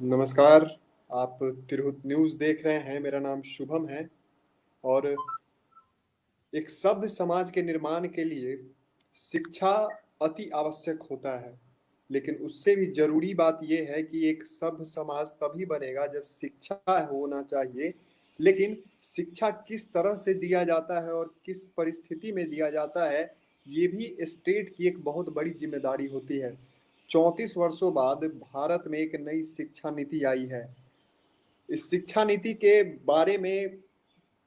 नमस्कार। आप तिरहुत न्यूज़ देख रहे हैं। मेरा नाम शुभम है और एक सभ्य समाज के निर्माण के लिए शिक्षा अति आवश्यक होता है। लेकिन उससे भी ज़रूरी बात ये है कि एक सभ्य समाज तभी बनेगा जब शिक्षा होना चाहिए। लेकिन शिक्षा किस तरह से दिया जाता है और किस परिस्थिति में दिया जाता है, ये भी स्टेट की एक बहुत बड़ी ज़िम्मेदारी होती है। 34 वर्षों बाद भारत में एक नई शिक्षा नीति आई है। इस शिक्षा नीति के बारे में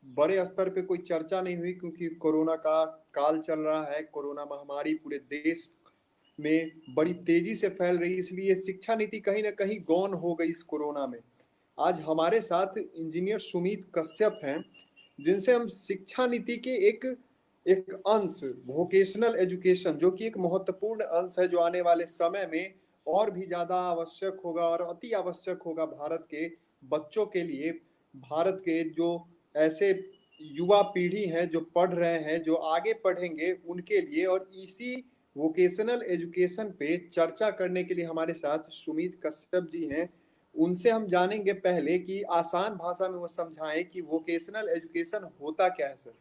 बड़े स्तर पे कोई चर्चा नहीं हुई क्योंकि कोरोना का काल चल रहा है। कोरोना महामारी पूरे देश में बड़ी तेजी से फैल रही है, इसलिए शिक्षा नीति कहीं ना कहीं गौन हो गई इस कोरोना में। आज हमारे साथ इंजीनियर सुमित कश्यप हैं, जिनसे हम शिक्षा नीति के एक एक अंश वोकेशनल एजुकेशन, जो कि एक महत्वपूर्ण अंश है, जो आने वाले समय में और भी ज़्यादा आवश्यक होगा और अति आवश्यक होगा भारत के बच्चों के लिए। भारत के जो ऐसे युवा पीढ़ी हैं जो पढ़ रहे हैं, जो आगे पढ़ेंगे, उनके लिए। और इसी वोकेशनल एजुकेशन पे चर्चा करने के लिए हमारे साथ सुमित कश्यप जी हैं। उनसे हम जानेंगे पहले कि आसान भाषा में वो समझाएं कि वोकेशनल एजुकेशन होता क्या है सर।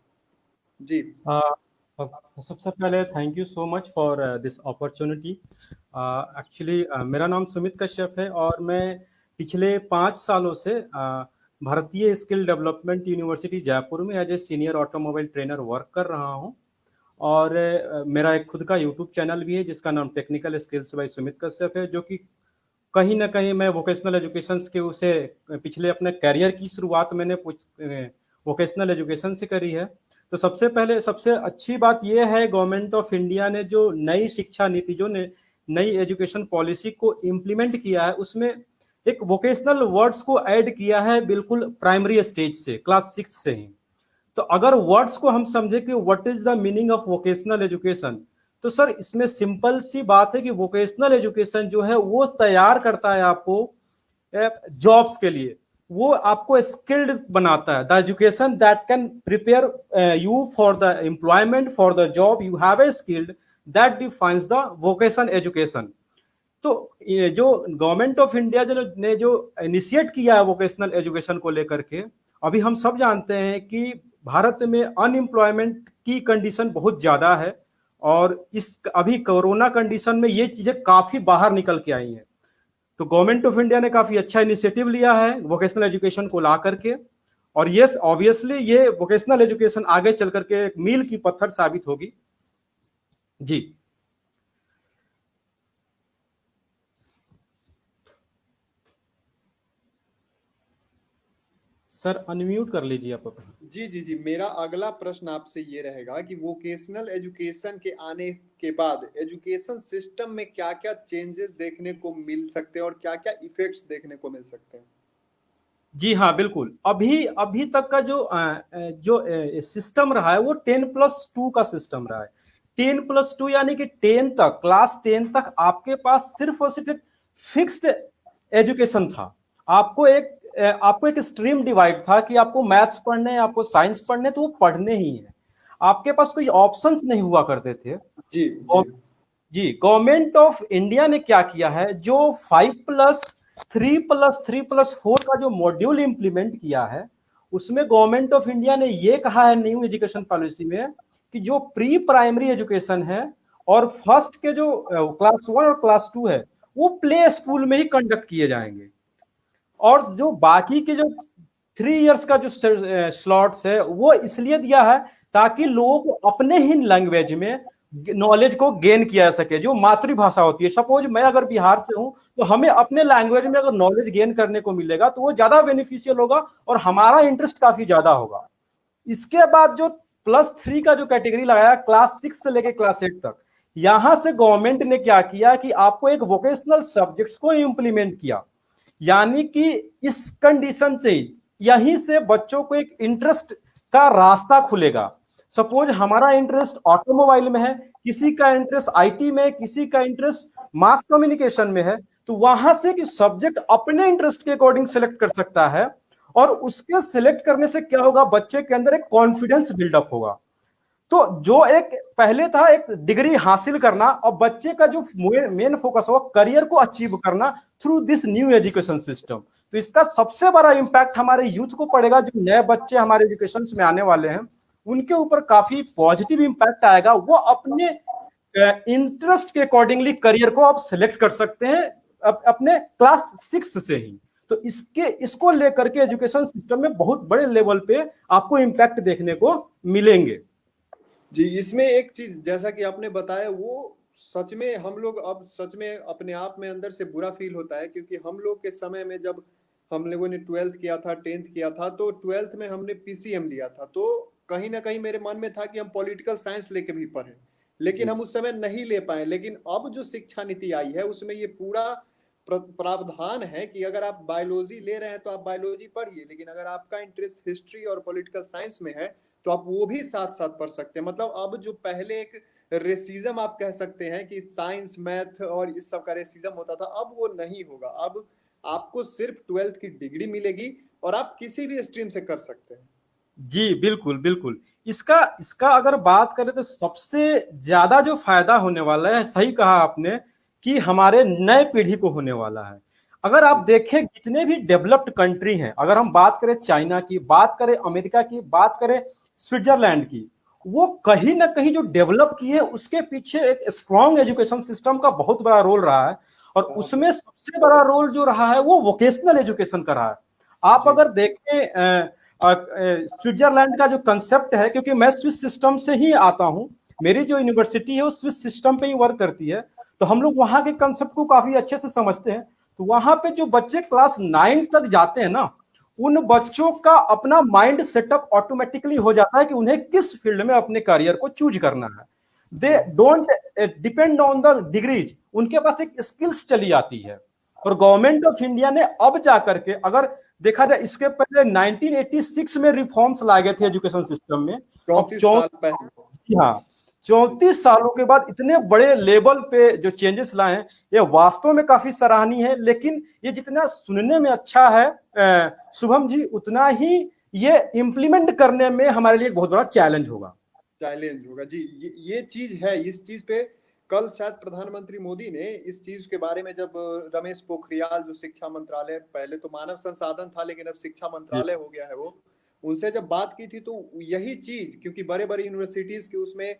जी। सबसे पहले thank you so much for this opportunity. Actually मेरा नाम सुमित कश्यप है और मैं पिछले 5 सालों से भारतीय स्किल डेवलपमेंट यूनिवर्सिटी जयपुर में as a senior automobile trainer work कर रहा हूँ। और मेरा एक खुद का यूट्यूब चैनल भी है जिसका नाम technical skills by Sumit Kashyap है, जो कि कहीं ना कहीं मैं वोकेशनल एजुकेशन के उसे पिछले अपने करियर की शुरुआत मैंने वोकेशनल एजुकेशन से करी है। तो सबसे पहले सबसे अच्छी बात यह है, गवर्नमेंट ऑफ इंडिया ने जो नई शिक्षा नीति, जो नई एजुकेशन पॉलिसी को इम्प्लीमेंट किया है, उसमें एक वोकेशनल वर्ड्स को ऐड किया है बिल्कुल प्राइमरी स्टेज से, क्लास 6 से ही। तो अगर वर्ड्स को हम समझे कि what is the meaning of vocational education, तो सर इसमें सिंपल सी बात है कि वोकेशनल एजुकेशन जो है वो तैयार करता है आपको जॉब्स के लिए, वो आपको स्किल्ड बनाता है। The education that can prepare you for the employment, for the job you have a skilled, that defines the vocation education. तो ये जो गवर्नमेंट ऑफ इंडिया ने जो इनिशिएट किया है वोकेशनल एजुकेशन को लेकर के, अभी हम सब जानते हैं कि भारत में अनएम्प्लॉयमेंट की कंडीशन बहुत ज्यादा है और इस अभी कोरोना कंडीशन में ये चीजें काफी बाहर निकल के आई हैं। तो गवर्नमेंट ऑफ इंडिया ने काफी अच्छा इनिशिएटिव लिया है वोकेशनल एजुकेशन को ला करके, और यस ऑब्वियसली ये वोकेशनल एजुकेशन आगे चल करके एक मील की पत्थर साबित होगी। जी सर, अनम्यूट कर लीजिए आप। जी जी जी, मेरा अगला प्रश्न आपसे ये रहेगा कि वोकेशनल एजुकेशन के आने के बाद एजुकेशन सिस्टम में क्या क्या चेंजेस देखने को मिल सकते हैं और क्या क्या इफेक्ट्स देखने को मिल सकते हैं। जी हाँ, बिल्कुल। अभी अभी तक का जो सिस्टम रहा है वो 10+2 का सिस्टम रहा है। 10+2 यानी कि 10 तक, क्लास 10 तक आपके पास सिर्फ और सिर्फ एक फिक्स्ड एजुकेशन था। आपको एक स्ट्रीम डिवाइड था कि आपको मैथ्स पढ़ने हैं, आपको साइंस पढ़ने, तो वो पढ़ने ही है। आपके पास कोई ऑप्शंस नहीं हुआ करते थे। जी जी जी, गवर्नमेंट ऑफ इंडिया ने क्या किया है, जो 5+3+3+4 का जो मॉड्यूल इंप्लीमेंट किया है, उसमें गवर्नमेंट ऑफ इंडिया ने ये कहा है न्यू एजुकेशन पॉलिसी में कि जो प्री प्राइमरी एजुकेशन है और फर्स्ट के जो क्लास 1 और क्लास 2 है, वो प्ले स्कूल में ही कंडक्ट किए जाएंगे। और जो बाकी के जो 3 इयर्स का जो स्लॉट्स है वो इसलिए दिया है ताकि लोगों को अपने ही लैंग्वेज में नॉलेज को गेन किया जा सके, जो मातृभाषा होती है। सपोज मैं अगर बिहार से हूं तो हमें अपने लैंग्वेज में अगर नॉलेज गेन करने को मिलेगा तो वो ज्यादा बेनिफिशियल होगा और हमारा इंटरेस्ट काफी ज्यादा होगा। इसके बाद जो +3 का जो कैटेगरी लगाया क्लास 6 से लेकर क्लास 8 तक, यहां से गवर्नमेंट ने क्या किया कि आपको एक वोकेशनल सब्जेक्ट्स को इंप्लीमेंट किया, यानी कि इस कंडीशन से यहीं से बच्चों को एक इंटरेस्ट का रास्ता खुलेगा। सपोज हमारा इंटरेस्ट ऑटोमोबाइल में है, किसी का इंटरेस्ट आईटी में, किसी का इंटरेस्ट मास कम्युनिकेशन में है, तो वहां से कि सब्जेक्ट अपने इंटरेस्ट के अकॉर्डिंग सिलेक्ट कर सकता है। और उसके सिलेक्ट करने से क्या होगा, बच्चे के अंदर एक कॉन्फिडेंस बिल्डअप होगा। तो जो एक पहले था एक डिग्री हासिल करना, और बच्चे का जो मेन फोकस हो करियर को अचीव करना through this new education system. तो इसका सबसे बड़ा इम्पैक्ट हमारे यूथ को पड़ेगा, जो नए बच्चे हमारे एजुकेशन में आने वाले हैं उनके ऊपर काफी पॉजिटिव इम्पैक्ट आएगा। वो अपने इंटरेस्ट के अकॉर्डिंगली करियर को आप सिलेक्ट कर सकते हैं अपने क्लास 6 से ही। तो इसको लेकर के एजुकेशन सिस्टम में बहुत बड़े लेवल पे आपको इम्पैक्ट देखने को मिलेंगे। जी, इसमें एक चीज जैसा कि आपने बताया, वो सच में हम लोग अब सच में अपने आप में अंदर से बुरा फील होता है, क्योंकि हम लोग के समय में जब हम लोगों ने 12th किया था, 10th किया था, तो 12th में हमने पीसीएम लिया था, तो कहीं ना कहीं मेरे मन में था कि हम पॉलिटिकल साइंस लेके भी पढ़े, लेकिन हम उस समय नहीं ले पाए। लेकिन अब जो शिक्षा नीति आई है उसमें ये पूरा प्रावधान है कि अगर आप बायोलॉजी ले रहे हैं तो आप बायोलॉजी पढ़िए, लेकिन अगर आपका इंटरेस्ट हिस्ट्री और पॉलिटिकल साइंस में है तो आप वो भी साथ साथ पढ़ सकते हैं। मतलब अब जो पहले एक रेसिज्म आप कह सकते हैं कि साइंस मैथ और इस सब का रेसिज्म होता था, अब वो नहीं होगा। अब आपको सिर्फ 12th की डिग्री मिलेगी और आप किसी भी स्ट्रीम से कर सकते हैं। जी बिल्कुल बिल्कुल। इसका इसका अगर बात करें तो सबसे ज्यादा जो फायदा होने वाला है, सही कहा आपने, कि हमारे नए पीढ़ी को होने वाला है। अगर आप देखें जितने भी डेवलप्ड कंट्री हैं, अगर हम बात करें चाइना की, बात करें अमेरिका की, बात करें स्विट्जरलैंड की, वो कहीं ना कहीं जो डेवलप की है उसके पीछे एक स्ट्रॉन्ग एजुकेशन सिस्टम का बहुत बड़ा रोल रहा है। और उसमें सबसे बड़ा रोल जो रहा है वो वोकेशनल एजुकेशन का रहा है। आप अगर देखें स्विट्जरलैंड का जो कंसेप्ट है, क्योंकि मैं स्विस सिस्टम से ही आता हूं, मेरी जो यूनिवर्सिटी है वो स्विस सिस्टम पे ही वर्क करती है, तो हम लोग वहां के कंसेप्ट को काफी अच्छे से समझते हैं। तो वहां पे जो बच्चे क्लास 9 तक जाते हैं ना, उन बच्चों का अपना माइंड सेटअप ऑटोमेटिकली हो जाता है कि उन्हें किस फील्ड में अपने करियर को चूज करना है। They don't depend on the degrees, उनके पास एक स्किल्स चली आती है। और गवर्नमेंट ऑफ इंडिया ने अब जाकर के, अगर देखा जाए इसके पहले 1986 में रिफॉर्म्स लाए गए थे एजुकेशन सिस्टम में, अब 34 साल पहले। हाँ 34 सालों के बाद इतने बड़े लेवल पे जो चेंजेस लाए हैं, ये वास्तव में काफी सराहनीय है। लेकिन ये जितना सुनने में अच्छा है शुभम जी, उतना ही ये इम्प्लीमेंट करने में हमारे लिए एक बहुत बड़ा चैलेंज होगा। जी, ये चीज है। इस चीज पे कल शायद प्रधानमंत्री मोदी ने इस चीज के बारे में, जब रमेश पोखरियाल जो शिक्षा मंत्रालय, पहले तो मानव संसाधन था लेकिन अब शिक्षा मंत्रालय हो गया है, वो उनसे जब बात की थी तो यही चीज, क्योंकि बड़े बड़े यूनिवर्सिटीज के उसमें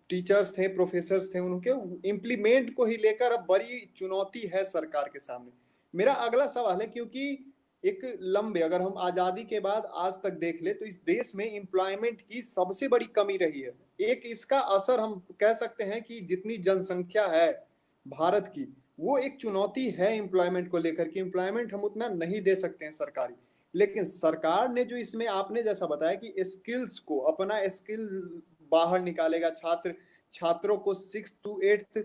टीचर्स थे, प्रोफेसर्स थे, उनके इम्प्लीमेंट को ही लेकर अब बड़ी चुनौती है सरकार के सामने। मेरा अगला सवाल है, क्योंकि एक लंबे, अगर हम आजादी के बाद आज तक देख ले तो इस देश में एम्प्लॉयमेंट की सबसे बड़ी कमी रही है। एक इसका असर हम कह सकते हैं कि जितनी जनसंख्या है भारत की, वो एक चुनौती है एम्प्लॉयमेंट को लेकर कि एम्प्लॉयमेंट हम उतना नहीं दे सकते हैं सरकारी। लेकिन सरकार ने जो इसमें आपने जैसा बताया कि स्किल्स को, अपना स्किल बाहर निकालेगा, छात्रों को 6 to 8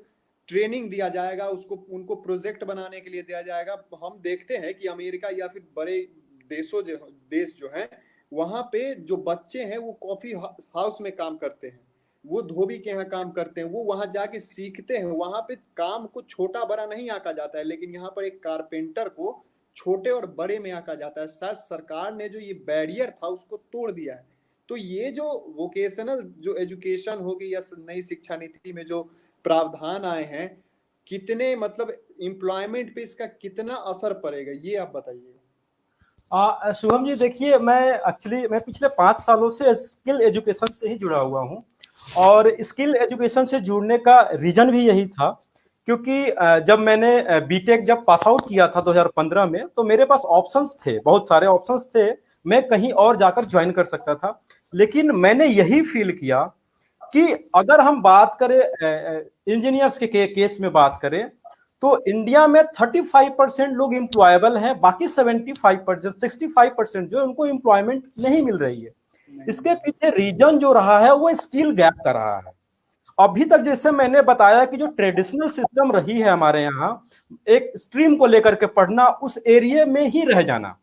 ट्रेनिंग दिया जाएगा, उसको उनको प्रोजेक्ट बनाने के लिए दिया जाएगा। हम देखते हैं कि अमेरिका या फिर बड़े देश जो हैं, वहां पे जो बच्चे हैं वो कॉफी हाउस में काम करते हैं, वो धोबी के यहाँ काम करते हैं, वो वहां जाके सीखते हैं। वहां पे काम को छोटा बड़ा नहीं आंका जाता है, लेकिन यहाँ पर एक कारपेंटर को छोटे और बड़े में आंका जाता है। शायद सरकार ने जो ये बैरियर था उसको तोड़ दिया है। तो ये जो वोकेशनल जो एजुकेशन होगी या नई शिक्षा नीति में जो प्रावधान आए हैं, कितने मतलब एम्प्लॉयमेंट पे इसका कितना असर पड़ेगा, ये आप बताइए। शुभम जी देखिए, मैं पिछले 5 सालों से स्किल एजुकेशन से ही जुड़ा हुआ हूँ, और स्किल एजुकेशन से जुड़ने का रीजन भी यही था, क्योंकि जब मैंने बीटेक जब पास आउट किया था 2015 में, तो मेरे पास ऑप्शंस थे, बहुत सारे ऑप्शंस थे, मैं कहीं और जाकर ज्वाइन कर सकता था। लेकिन मैंने यही फील किया कि अगर हम बात करें इंजीनियर्स के केस में बात करें, तो इंडिया में 35% लोग एम्प्लॉयबल हैं, बाकी 65% जो उनको एम्प्लॉयमेंट नहीं मिल रही है। इसके पीछे रीजन जो रहा है वो स्किल गैप का रहा है। अभी तक जैसे मैंने बताया कि जो ट्रेडिशनल सिस्टम रही है हमारे यहाँ, एक स्ट्रीम को लेकर के पढ़ना, उस एरिया में ही रह जाना,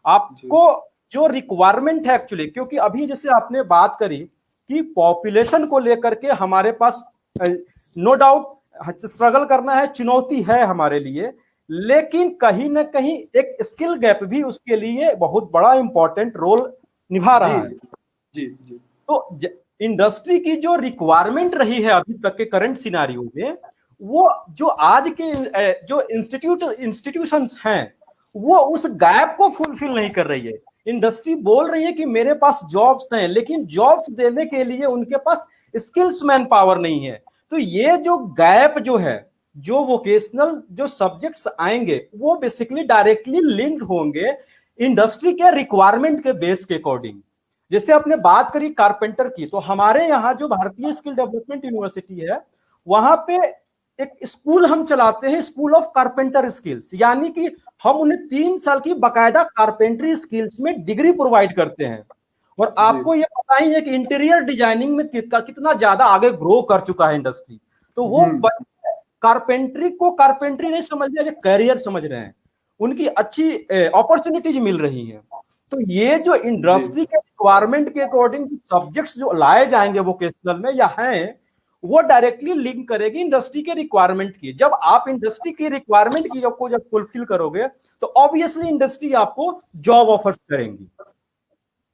आपको जो रिक्वायरमेंट है एक्चुअली, क्योंकि अभी जैसे आपने बात करी कि पॉपुलेशन को लेकर के हमारे पास नो डाउट स्ट्रगल करना है, चुनौती है हमारे लिए, लेकिन कहीं ना कहीं एक स्किल गैप भी उसके लिए बहुत बड़ा इंपॉर्टेंट रोल निभा रहा है। जी जी। तो इंडस्ट्री की जो रिक्वायरमेंट रही है अभी तक के करंट सिनारियो में, वो जो आज के जो इंस्टीट्यूशंस हैं वो उस गैप को फुलफिल नहीं कर रही है। इंडस्ट्री बोल रही है कि मेरे पास जॉब्स हैं, लेकिन जॉब्स देने के लिए उनके पास स्किल्स मैन पावर नहीं है। तो ये जो गैप जो है, जो वोकेशनल जो सब्जेक्ट्स आएंगे वो बेसिकली डायरेक्टली लिंक्ड होंगे इंडस्ट्री के रिक्वायरमेंट के बेस के अकॉर्डिंग। जैसे आपने बात करी कारपेंटर की, तो हमारे यहाँ जो भारतीय स्किल डेवलपमेंट यूनिवर्सिटी है वहां पे एक स्कूल हम चलाते हैं, स्कूल ऑफ कारपेंटर स्किल्स, यानी कि हम उन्हें 3 साल की बाकायदा कारपेंटरी स्किल्स में डिग्री प्रोवाइड करते हैं। और आपको ये पता ही है कि इंटीरियर डिजाइनिंग में कितना ज्यादा आगे ग्रो कर चुका है इंडस्ट्री। तो वो कारपेंटरी को कारपेंटरी नहीं समझ रहे, कैरियर समझ रहे हैं, उनकी अच्छी अपॉर्चुनिटीज मिल रही हैं। तो ये जो इंडस्ट्री के रिक्वायरमेंट के अकॉर्डिंग सब्जेक्ट्स जो लाए जाएंगे वोकेशनल में या हैं, वो डायरेक्टली लिंक करेगी इंडस्ट्री के रिक्वायरमेंट की। जब आप इंडस्ट्री की रिक्वायरमेंट की को जब फुलफिल करोगे तो ऑब्वियसली इंडस्ट्री आपको जॉब ऑफर्स करेंगी।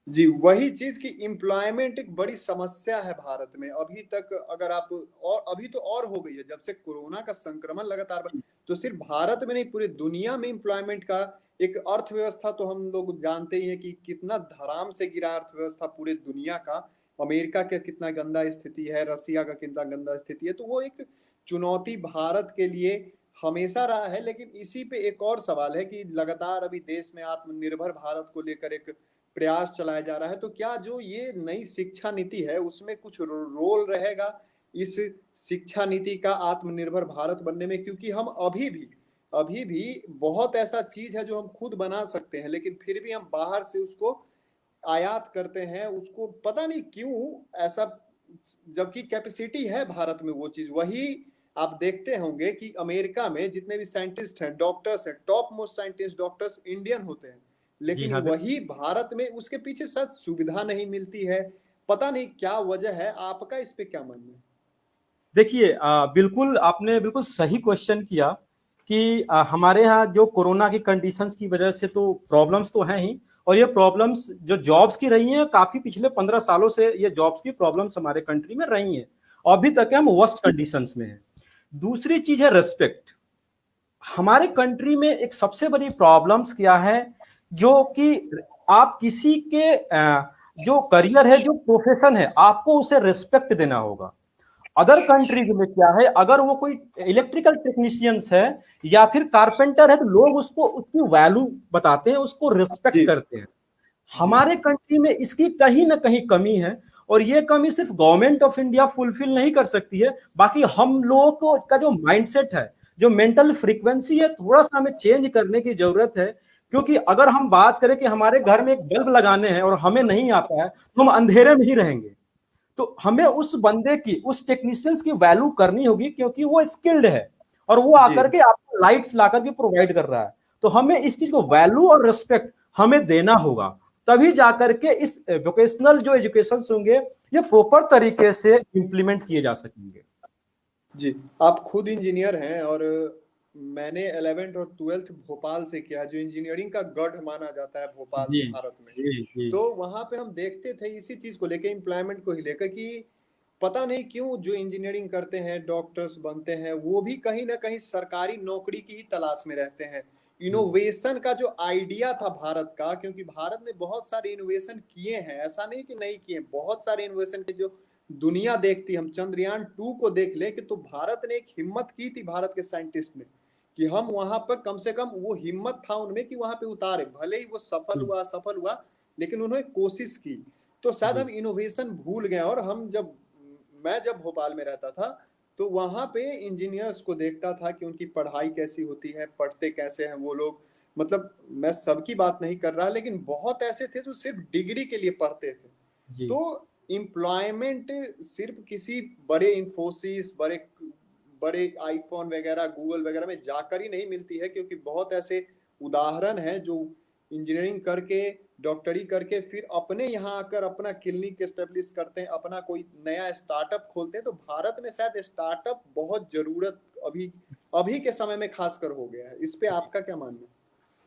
जी, वही चीज की एम्प्लॉयमेंट एक बड़ी समस्या है भारत में अभी तक। अगर आप, और अभी तो और हो गई है जब से कोरोना का संक्रमण लगातार, तो सिर्फ भारत में नहीं पूरी दुनिया में एम्प्लॉयमेंट का एक, अर्थव्यवस्था तो हम लोग जानते ही हैं कि कितना धराम से गिरा अर्थव्यवस्था पूरे दुनिया का। अमेरिका का कितना गंदा स्थिति है, रसिया का कितना गंदा स्थिति है। तो वो एक चुनौती भारत के लिए हमेशा रहा है। लेकिन इसी पे एक और सवाल है कि लगातार अभी देश में आत्मनिर्भर भारत को लेकर एक प्रयास चलाया जा रहा है। तो क्या जो ये नई शिक्षा नीति है उसमें कुछ रोल रहेगा इस शिक्षा नीति का आत्मनिर्भर भारत बनने में? क्योंकि हम अभी भी बहुत ऐसा चीज है जो हम खुद बना सकते हैं, लेकिन फिर भी हम बाहर से उसको आयात करते हैं। उसको पता नहीं क्यों ऐसा, जबकि कैपेसिटी है भारत में वो चीज। वही आप देखते होंगे कि अमेरिका में जितने भी साइंटिस्ट हैं, डॉक्टर्स हैं, top most scientist doctors Indian होते हैं, लेकिन हाँ, वही भारत में उसके पीछे शायद सुविधा नहीं मिलती है। पता नहीं क्या वजह है, आपका इस पे क्या मानना है? देखिए, बिल्कुल आपने बिल्कुल सही क्वेश्चन किया कि हमारे यहाँ जो कोरोना की कंडीशंस की वजह से तो प्रॉब्लम्स तो हैं ही, और ये प्रॉब्लम्स जो जॉब्स की रही हैं काफी पिछले 15 सालों से ये जॉब्स की प्रॉब्लम्स हमारे कंट्री में रही हैं। अभी तक हम वर्स्ट कंडीशंस में हैं। दूसरी चीज है रेस्पेक्ट। हमारे कंट्री में एक सबसे बड़ी प्रॉब्लम्स क्या है, जो कि आप किसी के जो करियर है, जो प्रोफेशन है, आपको उसे रिस्पेक्ट देना होगा। अदर कंट्रीज में क्या है, अगर वो कोई इलेक्ट्रिकल टेक्नीशियंस है या फिर कारपेंटर है तो लोग उसको उसकी वैल्यू बताते हैं, उसको रिस्पेक्ट करते हैं। हमारे कंट्री में इसकी कहीं ना कहीं कमी है, और ये कमी सिर्फ गवर्नमेंट ऑफ इंडिया फुलफिल नहीं कर सकती है, बाकी हम लोगों को का जो माइंडसेट है, जो मेंटल फ्रीक्वेंसी है, थोड़ा सा हमें चेंज करने की जरूरत है। क्योंकि अगर हम बात करें कि हमारे घर में एक बल्ब लगाने हैं और हमें नहीं आता है तो हम अंधेरे में ही रहेंगे। तो हमें उस बंदे की, उस टेक्नीशियंस की वैल्यू करनी होगी, क्योंकि वो स्किल्ड है और वो आकर के आपको लाइट्स ला करके प्रोवाइड कर रहा है। तो हमें इस चीज को वैल्यू और रिस्पेक्ट हमें देना होगा, तभी जाकर के इस वोकेशनल जो एजुकेशन होंगे ये प्रॉपर तरीके से इंप्लीमेंट किए जा सकेंगे। जी, आप खुद इंजीनियर हैं और मैंने 11th और 12th भोपाल से किया, जो इंजीनियरिंग का गढ़ माना जाता है भोपाल जी भारत में। जी। तो वहां पे हम देखते थे इसी चीज को लेकर, एम्प्लॉयमेंट को ही लेकर, कि पता नहीं क्यों जो इंजीनियरिंग करते हैं, डॉक्टर्स बनते हैं, वो भी कहीं ना कहीं सरकारी नौकरी की ही तलाश में रहते हैं। इनोवेशन का जो आइडिया था भारत का, क्योंकि भारत ने बहुत सारे इनोवेशन किए हैं, ऐसा नहीं कि नहीं किए, बहुत सारे इनोवेशन के जो दुनिया देखती, हम चंद्रयान 2 को देख ले कि तो भारत ने एक हिम्मत की थी भारत के साइंटिस्ट ने, कि हम वहां पर कम से कम, वो हिम्मत था उनमें कि वहां पे उतारे, भले ही वो सफल हुआ, लेकिन उन्होंने कोशिश की। तो शायद हम इनोवेशन भूल गए। और मैं जब भोपाल में रहता था तो वहां पे इंजीनियर्स को देखता था कि उनकी पढ़ाई कैसी होती है, पढ़ते कैसे हैं वो लोग। मतलब मैं सबकी बात नहीं कर रहा, लेकिन बहुत ऐसे थे जो सिर्फ डिग्री के लिए पढ़ते थे। जी तो एम्प्लॉयमेंट सिर्फ किसी बड़े इंफोसिस, बड़े बड़े आईफोन वगैरह, गूगल वगैरह में जाकर ही नहीं मिलती है, क्योंकि बहुत ऐसे उदाहरण हैं जो इंजीनियरिंग करके, डॉक्टरी करके फिर अपने यहाँ आकर अपना क्लिनिक एस्टेब्लिश करते हैं, अपना कोई नया स्टार्टअप खोलते हैं। तो भारत में शायद स्टार्टअप बहुत जरूरत अभी अभी के समय में खासकर हो गया है। इस पे आपका क्या मानना है?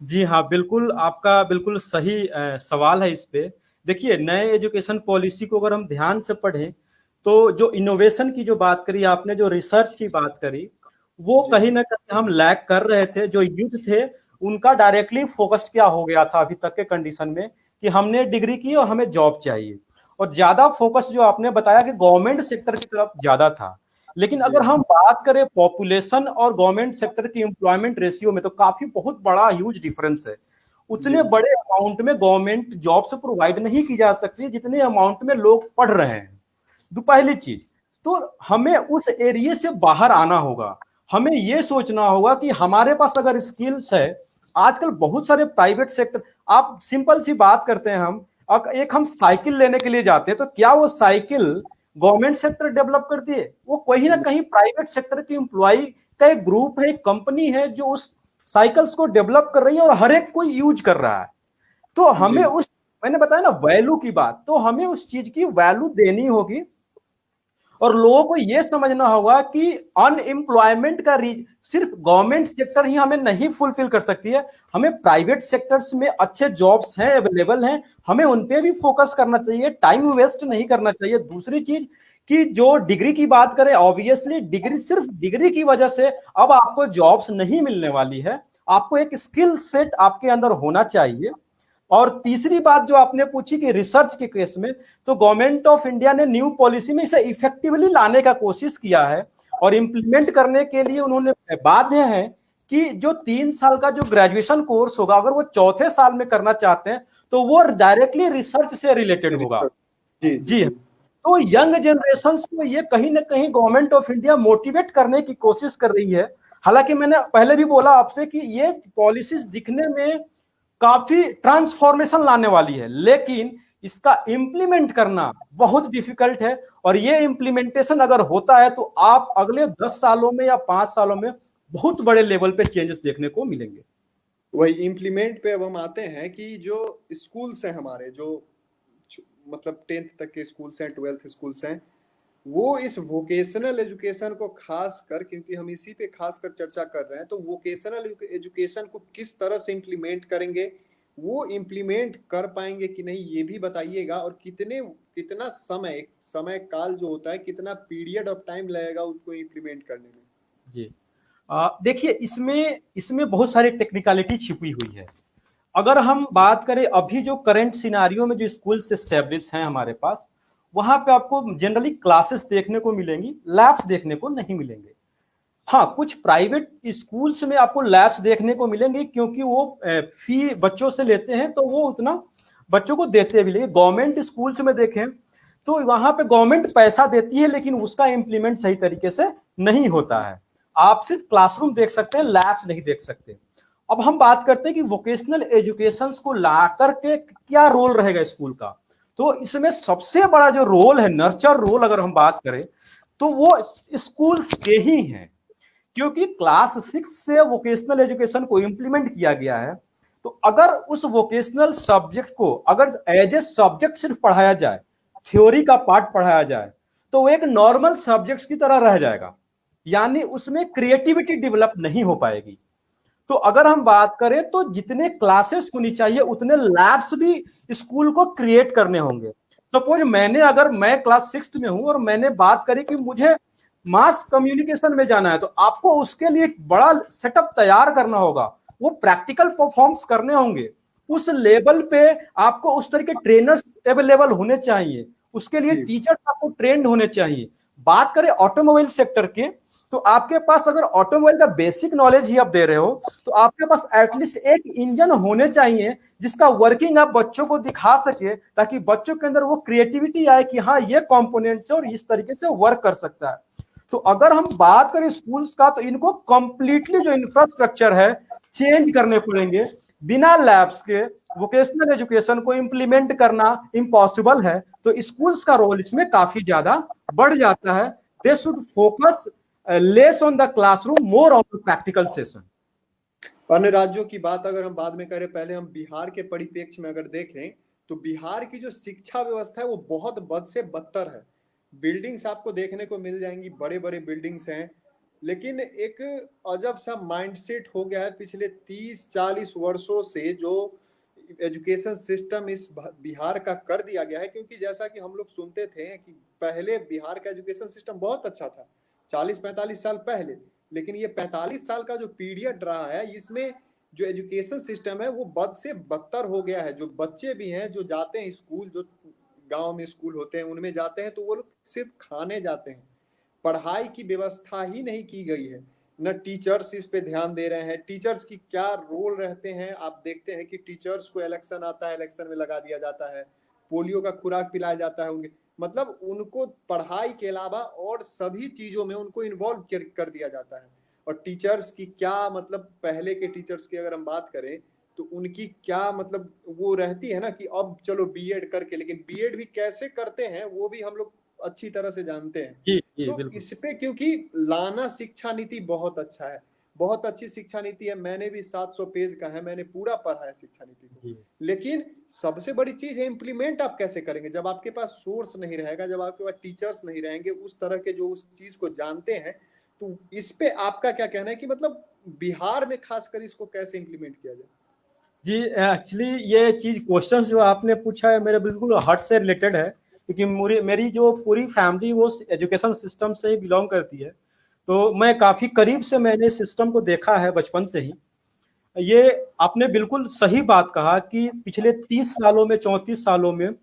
जी हाँ, बिल्कुल आपका बिल्कुल सही सवाल है इस पे। देखिए, नए एजुकेशन पॉलिसी को अगर हम ध्यान से पढ़ें, तो जो इनोवेशन की जो बात करी आपने, जो रिसर्च की बात करी, वो जी कहीं न कहीं हम लैग कर रहे थे। जो यूथ थे, उनका डायरेक्टली फोकस्ड क्या हो गया था अभी तक के कंडीशन में, कि हमने डिग्री की और हमें जॉब चाहिए। और ज़्यादा फोकस जो आपने बताया कि गवर्नमेंट सेक्टर की तरफ ज़्यादा था। लेकिन जी अगर हम बात करें पॉपुलेशन और गवर्नमेंट सेक्टर की एम्प्लॉयमेंट रेशियो में, तो काफ़ी बहुत बड़ा ह्यूज डिफरेंस है। जी उतने बड़े अमाउंट में गवर्नमेंट जॉब्स प्रोवाइड नहीं की जा सकती जितने अमाउंट में लोग पढ़ रहे हैं। तो पहली चीज, तो हमें उस एरिया से बाहर आना होगा। हमें यह सोचना होगा कि हमारे पास अगर स्किल्स है, आजकल बहुत सारे प्राइवेट सेक्टर, आप सिंपल सी बात करते हैं, एक हम साइकिल लेने के लिए जाते हैं, तो क्या वो साइकिल गवर्नमेंट सेक्टर डेवलप करती है? वो कहीं ना कहीं प्राइवेट सेक्टर की एम्प्लॉय का एक ग्रुप है, एक कंपनी है जो उस साइकिल्स को डेवलप कर रही है और हर एक कोई यूज कर रहा है। तो जी हमें उस, मैंने बताया ना वैल्यू की बात, तो हमें उस चीज की वैल्यू देनी होगी। और लोगों को यह समझना होगा कि अनएम्प्लॉयमेंट का सिर्फ गवर्नमेंट सेक्टर ही हमें नहीं फुलफिल कर सकती है। हमें प्राइवेट सेक्टर्स में अच्छे जॉब्स हैं, अवेलेबल हैं, हमें उन पे भी फोकस करना चाहिए, टाइम वेस्ट नहीं करना चाहिए। दूसरी चीज कि जो डिग्री की बात करें, ऑब्वियसली डिग्री, सिर्फ डिग्री की वजह से अब आपको जॉब्स नहीं मिलने वाली है। आपको एक स्किल सेट आपके अंदर होना चाहिए। और तीसरी बात जो आपने पूछी कि रिसर्च के केस में, तो गवर्नमेंट ऑफ इंडिया ने न्यू पॉलिसी में इसे इफेक्टिवली लाने का कोशिश किया है। और इंप्लीमेंट करने के लिए उन्होंने बाध्य है कि जो 3 साल का जो ग्रेजुएशन कोर्स होगा, अगर वो चौथे साल में करना चाहते हैं, तो वो डायरेक्टली रिसर्च से रिलेटेड होगा। जी जी जी हाँ। तो यंग जनरेशन को ये कहीं ना कहीं गवर्नमेंट ऑफ इंडिया मोटिवेट करने की कोशिश कर रही है। हालांकि मैंने पहले भी बोला आपसे कि ये पॉलिसीज दिखने में काफी ट्रांसफॉर्मेशन लाने वाली है, लेकिन इसका इंप्लीमेंट करना बहुत डिफिकल्ट है। और ये इंप्लीमेंटेशन अगर होता है, तो आप अगले 10 सालों में या 5 सालों में बहुत बड़े लेवल पे चेंजेस देखने को मिलेंगे। वही इम्प्लीमेंट पे अब हम आते हैं कि जो स्कूल्स हैं हमारे, जो मतलब 10th तक के स्कूल्स हैं, 12th स्कूल्स हैं, वो इस वोकेशनल एजुकेशन को खास कर, क्योंकि हम इसी पे खास कर चर्चा कर रहे हैं, तो वोकेशनल एजुकेशन को किस तरह से इम्प्लीमेंट करेंगे, वो इम्प्लीमेंट कर पाएंगे कि नहीं, ये भी बताइएगा। और कितना समय काल जो होता है, कितना पीरियड ऑफ टाइम लगेगा उसको इम्प्लीमेंट करने में। जी, देखिए, इसमें इसमें बहुत सारी टेक्निकलिटी छिपी हुई है। अगर हम बात करें अभी जो करंट सिनारियो में जो स्कूल्स एस्टेब्लिश हैं हमारे पास, वहां पे आपको जनरली क्लासेस देखने को मिलेंगी, लैब्स देखने को नहीं मिलेंगे। हाँ, कुछ प्राइवेट स्कूल्स में आपको लैब्स देखने को मिलेंगे, क्योंकि वो फी बच्चों से लेते हैं, तो वो उतना बच्चों को देते भी। लेकिन गवर्नमेंट स्कूल्स में देखें, तो वहां पे गवर्नमेंट पैसा देती है, लेकिन उसका इंप्लीमेंट सही तरीके से नहीं होता है। आप सिर्फ क्लासरूम देख सकते हैं, लैब्स नहीं देख सकते। अब हम बात करते हैं कि वोकेशनल एजुकेशन को ला करके क्या रोल रहेगा स्कूल का। तो इसमें सबसे बड़ा जो रोल है, नर्चर रोल अगर हम बात करें, तो वो स्कूल के ही हैं। क्योंकि क्लास 6 से वोकेशनल एजुकेशन को इंप्लीमेंट किया गया है। तो अगर उस वोकेशनल सब्जेक्ट को अगर एज ए सब्जेक्ट सिर्फ पढ़ाया जाए, थ्योरी का पार्ट पढ़ाया जाए, तो वो एक नॉर्मल सब्जेक्ट्स की तरह रह जाएगा, यानी उसमें क्रिएटिविटी डेवलप नहीं हो पाएगी। तो अगर हम बात करें, तो जितने क्लासेस होनी चाहिए उतने लैब्स भी स्कूल को क्रिएट करने होंगे। सपोज मैं क्लास 6 में हूं और मैंने बात करी कि मुझे मास कम्युनिकेशन में जाना है, तो आपको उसके लिए एक बड़ा सेटअप तैयार करना होगा, वो प्रैक्टिकल परफॉर्म्स करने होंगे। उस लेवल पे आपको उस तरह के ट्रेनर्स अवेलेबल होने चाहिए, उसके लिए जी टीचर्स आपको ट्रेंड होने चाहिए। बात करें ऑटोमोबाइल सेक्टर के, तो आपके पास अगर ऑटोमोबाइल का बेसिक नॉलेज ही आप दे रहे हो, तो आपके पास एटलीस्ट एक इंजन होने चाहिए जिसका वर्किंग आप बच्चों को दिखा सके, ताकि बच्चों के अंदर वो क्रिएटिविटी आए कि हाँ, ये कंपोनेंट्स है और इस तरीके से वर्क कर सकता है। तो अगर हम बात करें स्कूल्स का, तो इनको कंप्लीटली जो इंफ्रास्ट्रक्चर है चेंज करने पड़ेंगे। बिना लैब्स के वोकेशनल एजुकेशन को इंप्लीमेंट करना इम्पॉसिबल है। तो स्कूल्स का रोल इसमें काफी ज्यादा बढ़ जाता है। They should focus less on the classroom, more on the practical session. अन्य राज्यों की बात अगर हम बाद में करें, पहले हम बिहार के परिप्रेक्ष्य में अगर देखें, तो बिहार की जो शिक्षा व्यवस्था है वो बहुत बद से बदतर है। बिल्डिंग्स आपको देखने को मिल जाएंगी, बड़े बड़े बिल्डिंग्स हैं, लेकिन एक अजब सा माइंडसेट हो गया है पिछले 30-40 वर्षों से, जो एजुकेशन सिस्टम इस बिहार का कर दिया गया है, क्योंकि जैसा कि हम लोग सुनते थे कि पहले बिहार का एजुकेशन सिस्टम बहुत अच्छा था 40-45 साल पहले, लेकिन ये 45 साल का जो पीरियड रहा है इसमें जो एजुकेशन सिस्टम है वो बद से बदतर हो गया है। जो बच्चे भी हैं जो जाते हैं स्कूल, जो गांव में स्कूल होते हैं उनमें जाते हैं तो वो लोग सिर्फ खाने जाते हैं, पढ़ाई की व्यवस्था ही नहीं की गई है। न टीचर्स इस पे ध्यान दे रहे हैं, टीचर्स की क्या रोल रहते हैं। आप देखते हैं कि टीचर्स को इलेक्शन आता है, इलेक्शन में लगा दिया जाता है, पोलियो का खुराक पिलाया जाता है उनके, मतलब उनको पढ़ाई के अलावा और सभी चीजों में उनको इन्वॉल्व कर दिया जाता है। और टीचर्स की क्या मतलब, पहले के टीचर्स की अगर हम बात करें तो उनकी क्या मतलब वो रहती है ना कि अब चलो बीएड करके, लेकिन बीएड भी कैसे करते हैं वो भी हम लोग अच्छी तरह से जानते हैं। जी जी तो बिल्कुल। इस पे क्योंकि लाना शिक्षा नीति बहुत अच्छा है, बहुत अच्छी शिक्षा नीति है, मैंने भी 700 पेज का है, मैंने पूरा पढ़ा है शिक्षा नीति को। जी लेकिन सबसे बड़ी चीज है इम्प्लीमेंट आप कैसे करेंगे, जब आपके पास सोर्स नहीं रहेगा, जब आपके पास टीचर्स नहीं रहेंगे उस तरह के जो उस चीज को जानते हैं। तो इस पे आपका क्या कहना है कि मतलब बिहार में खासकर इसको कैसे इम्प्लीमेंट किया जाए? जी एक्चुअली ये चीज क्वेश्चंस जो आपने पूछा है मेरे बिल्कुल हार्ट से रिलेटेड है, क्योंकि मेरी जो पूरी फैमिली वो एजुकेशन सिस्टम से ही बिलोंग करती है। तो मैं काफी करीब से मैंने सिस्टम को देखा है बचपन से ही। ये आपने बिल्कुल सही बात कहा कि पिछले 30 सालों में 34 सालों में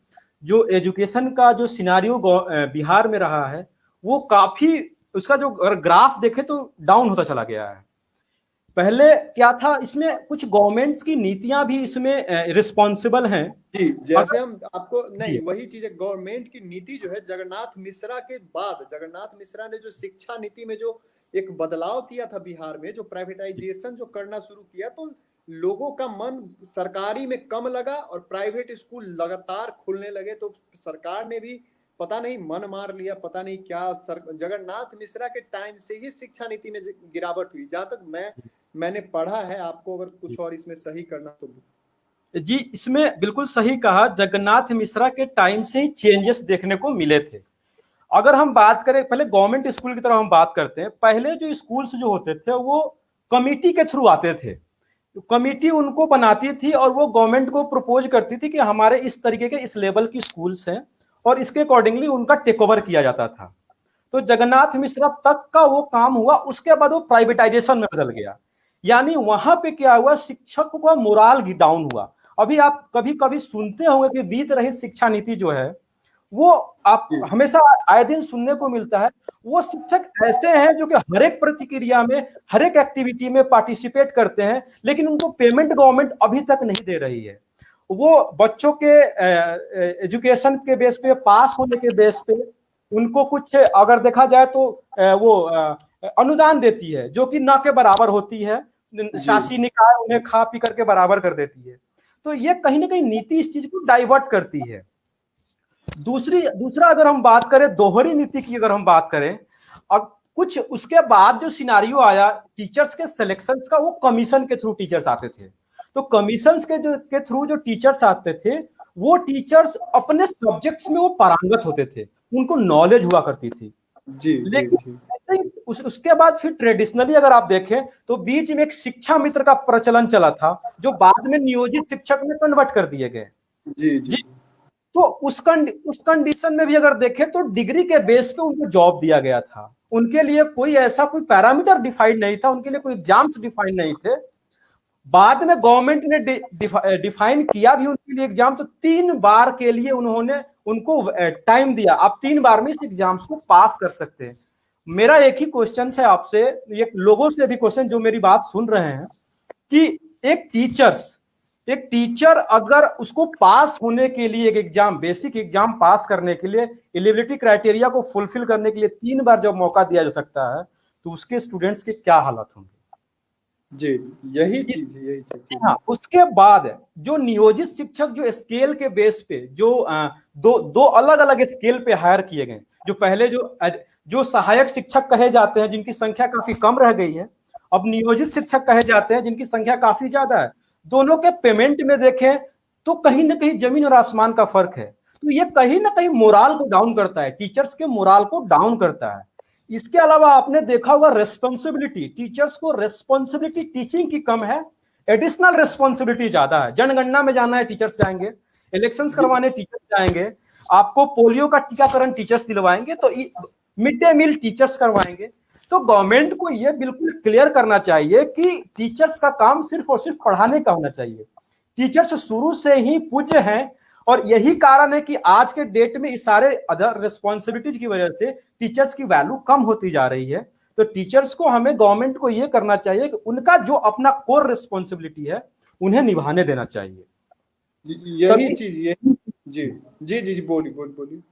जो एजुकेशन का जो सिनारियो बिहार में रहा है वो काफी, उसका जो अगर ग्राफ देखे तो डाउन होता चला गया है। पहले क्या था, इसमें कुछ गवर्नमेंट्स की नीतियां भी इसमें रिस्पॉन्सिबल हैं। जी, जैसे अगर हम आपको नहीं, जी वही चीज है, गवर्नमेंट की नीति जो है जगन्नाथ मिश्रा के बाद, जगन्नाथ मिश्रा ने जो शिक्षा नीति में जो एक बदलाव किया था बिहार में, जो प्राइवेटाइजेशन जो करना शुरू किया, तो लोगों का मन सरकारी में कम लगा और प्राइवेट स्कूल लगातार खुलने लगे। तो सरकार ने भी पता नहीं मन मार लिया, पता नहीं क्या, जगन्नाथ मिश्रा के टाइम से ही शिक्षा नीति में गिरावट हुई, जहां तक मैंने पढ़ा है। आपको अगर कुछ और इसमें सही करना तो जी, इसमें बिल्कुल सही कहा, जगन्नाथ मिश्रा के टाइम से ही चेंजेस देखने को मिले थे। अगर हम बात करें पहले गवर्नमेंट स्कूल की तरफ हम बात करते हैं, पहले जो स्कूल्स जो होते थे वो कमिटी के थ्रू आते थे। कमिटी उनको बनाती थी और वो गवर्नमेंट को प्रपोज करती थी कि हमारे इस तरीके के इस लेवल की स्कूल्स हैं, और इसके अकॉर्डिंगली उनका टेक ओवर किया जाता था। तो जगन्नाथ मिश्रा तक का वो काम हुआ, उसके बाद वो प्राइवेटाइजेशन में बदल गया। यानी वहां पे क्या हुआ, शिक्षक का मोराल डाउन हुआ। अभी आप कभी कभी सुनते होंगे कि वित्त रहित शिक्षा नीति जो है वो आप जी हमेशा आए दिन सुनने को मिलता है। वो शिक्षक ऐसे हैं जो कि हर एक प्रतिक्रिया में, हर एक एक्टिविटी में पार्टिसिपेट करते हैं, लेकिन उनको पेमेंट गवर्नमेंट अभी तक नहीं दे रही है। वो बच्चों के एजुकेशन के बेस पे, पास होने के बेस पे उनको कुछ अगर देखा जाए तो वो अनुदान देती है, जो कि ना के बराबर होती है। जी शासी निकाय उन्हें खा पी करके बराबर कर देती है। तो ये कहीं ना कहीं नीति इस चीज को डाइवर्ट करती है। दूसरा अगर हम बात करें दोहरी नीति की, अगर हम बात करें, अब कुछ उसके बाद जो सिनारियो आया टीचर्स के सिलेक्शन का, वो कमीशन के थ्रू टीचर्स आते थे। तो कमीशन के थ्रू जो टीचर्स आते थे, वो टीचर्स अपने सब्जेक्ट्स में वो पारंगत होते थे, उनको नॉलेज हुआ करती थी। जी जी लेकिन जी ऐसे ही उसके बाद फिर ट्रेडिशनली अगर आप देखें तो बीच में एक शिक्षा मित्र का प्रचलन चला था, जो बाद में नियोजित शिक्षक में कन्वर्ट कर दिए गए। जी जी जी, तो उस कंडीशन में भी अगर देखें तो डिग्री के बेस पे उनको जॉब दिया गया था। उनके लिए कोई ऐसा कोई पैरामीटर डिफाइंड नहीं था, उनके लिए कोई एग्जाम्स डिफाइंड नहीं थे। बाद में गवर्नमेंट ने डिफाइन किया भी उनके लिए एग्जाम, तो 3 बार के लिए उन्होंने उनको टाइम दिया, आप 3 बार में इस एग्जाम्स को पास कर सकते हैं। मेरा एक ही क्वेश्चन है आपसे, एक लोगों से भी क्वेश्चन जो मेरी बात सुन रहे हैं, कि एक टीचर अगर उसको पास होने के लिए, एक एग्जाम, बेसिक एग्जाम पास करने के लिए, एलिजिबिलिटी क्राइटेरिया को फुलफिल करने के लिए 3 बार जब मौका दिया जा सकता है, तो उसके स्टूडेंट्स के क्या हालत होंगे? जी, यही चीज है, यही चीज। हाँ, उसके बाद जो नियोजित शिक्षक जो स्केल के बेस पे, जो दो अलग अलग स्केल पे हायर किए गए, जो पहले जो सहायक शिक्षक कहे जाते हैं जिनकी संख्या काफी कम रह गई है, अब नियोजित शिक्षक कहे जाते हैं जिनकी संख्या काफी ज्यादा है। दोनों के पेमेंट में देखें तो कहीं ना कहीं जमीन और आसमान का फर्क है। तो ये कहीं ना कहीं मोराल को डाउन करता है, टीचर्स के मोराल को डाउन करता है। इसके अलावा आपने देखा होगा रेस्पॉन्सिबिलिटी, टीचर्स को रेस्पॉन्सिबिलिटी टीचिंग की कम है, एडिशनल रिस्पॉन्सिबिलिटी ज्यादा है। जनगणना में जाना है, टीचर्स जाएंगे, इलेक्शंस करवाने टीचर्स जाएंगे, आपको पोलियो का टीकाकरण टीचर्स दिलवाएंगे, तो मिड डे मील टीचर्स करवाएंगे। तो गवर्नमेंट को यह बिल्कुल क्लियर करना चाहिए कि टीचर्स का काम सिर्फ और सिर्फ पढ़ाने का होना चाहिए। टीचर्स शुरू से ही पूज्य हैं, और यही कारण है कि आज के डेट में इस सारे अदर रिस्पॉन्सिबिलिटीज की वजह से टीचर्स की वैल्यू कम होती जा रही है। तो टीचर्स को, हमें गवर्नमेंट को यह करना चाहिए कि उनका जो अपना कोर रिस्पॉन्सिबिलिटी है उन्हें निभाने देना चाहिए। यही चीज, यही जी जी जी जी बोलिए बोलिए